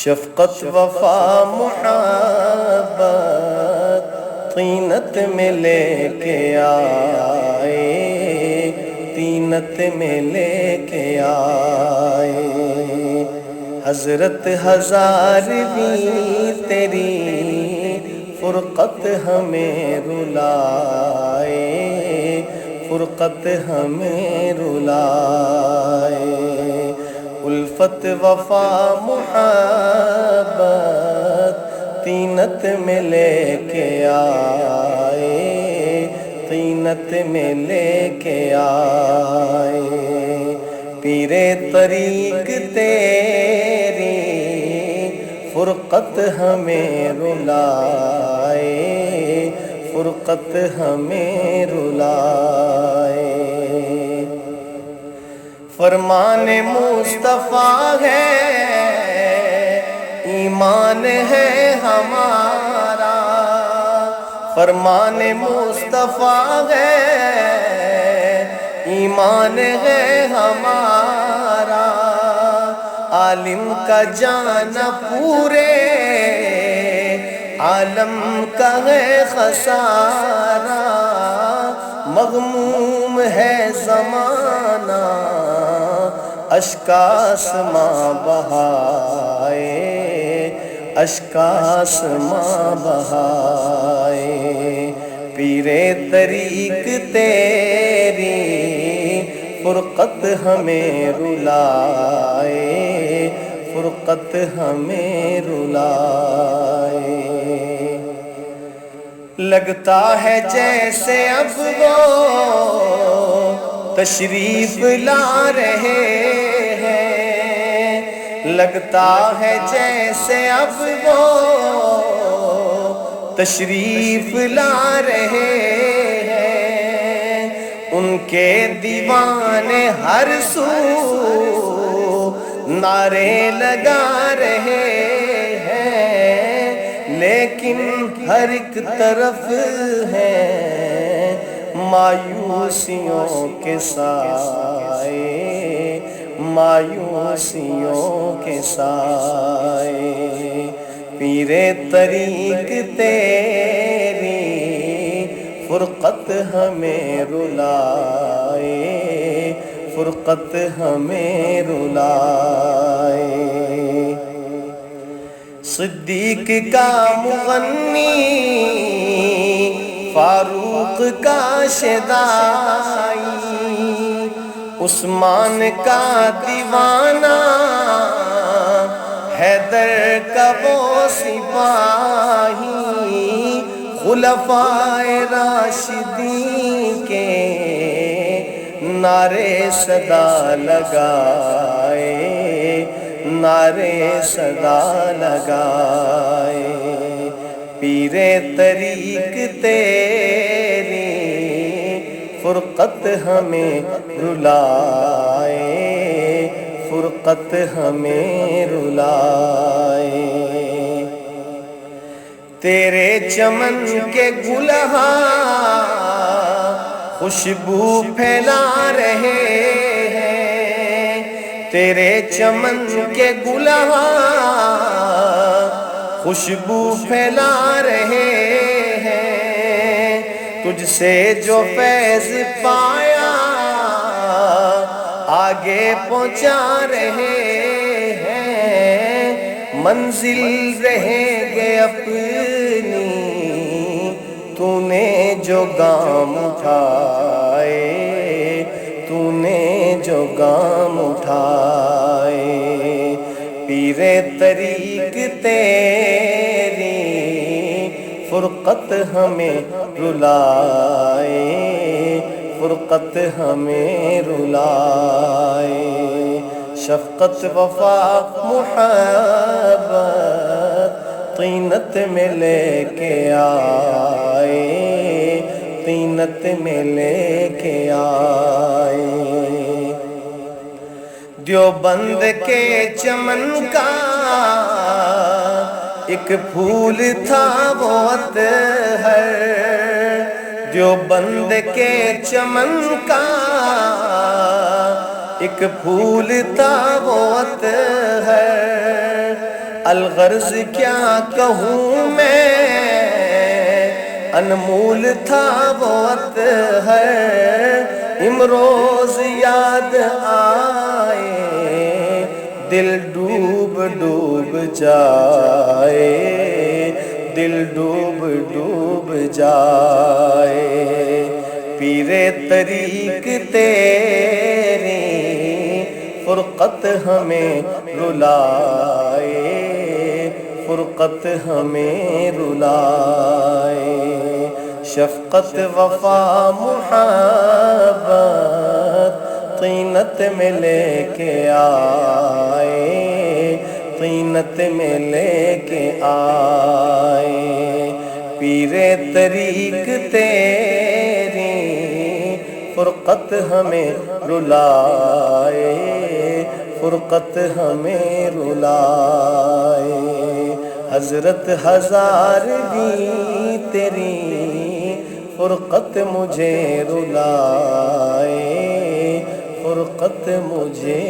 شفقت وفا محبت طینت میں لے کے آئے، طینت میں لے کے آئے۔ حضرت ہزارویں تیری فرقت ہمیں رلائے، فرقت ہمیں رلائے۔ الفت وفا محبت طینت میں لے کے آئے، طینت میں لے کے آئے۔ پیر طریق تیری فرقت ہمیں رلائے، فرقت ہمیں رلائے۔ فرمان مصطفیٰ ہے، ایمان ہے ہمارا، فرمان مصطفیٰ ہے، ایمان ہے ہمارا۔ عالم کا جانا پورے عالم کا ہے خسارہ، مغموم ہے زمانہ اشک آسماں بہائے، اشک آسماں بہائے۔ پیر طریق تیری فرقت ہمیں رلائے، فرقت ہمیں رلائے۔ لگتا ہے جیسے اب وہ تشریف لا رہے ہیں، لگتا ہے جیسے اب وہ تشریف لا رہے ہیں۔ ان کے دیوانے ہر سو نعرے لگا رہے ہیں، لیکن ہر ایک طرف ہے مایوسیوں کے سائے، مایوسیوں کے سائے۔ پیر طریق تیری فرقت ہمیں رلائے، فرقت ہمیں رلائے۔ صدیق کا مغنی، فاروق کا شیدائی، عثمان کا دیوانہ، حیدر کا وہ سپاہی، خلفائے راشدین کے نعرے صدا لگائے، نعرے صدا لگائے۔ پیر طریق تیری فرقت ہمیں رلائے، فرقت ہمیں رلائے۔ تیرے چمن کے گلہاں خوشبو پھیلا رہے ہیں، تیرے چمن کے گلہاں خوشبو پھیلا رہے ہیں۔ تجھ سے جو فیض پایا آگے پہنچا رہے ہیں، منزل رہیں گے اپنی تو نے جو گام اٹھائے، تو نے جو گام اٹھائے۔ پیر طریق تیری فرقت ہمیں رلائے، فرقت ہمیں رلائے۔ شفقت وفا محبت طینت میں لے کے آئے، طینت میں لے کے آئے۔ دیوبند کے چمن کا ایک پھول تھا وہ اطہر، دیوبند کے چمن کا ایک پھول تھا وہ اطہر، الغرض کیا کہوں میں، انمول تھا وہ اطہر، امروز یاد آئے دل ڈوب ڈوب جائے، دل ڈوب ڈوب جائے۔ پیر طریق تیری فرقت ہمیں رلائے، فرقت ہمیں رلائے۔ شفقت وفا محبت طینت میں لے کے آئے، طینت میں لے کے آئے۔ پیر طریق تیری فرقت ہمیں رلائے، فرقت ہمیں رلائے۔ حضرت ہزار بھی تیری فرقت مجھے رلائے، فرقت مجھے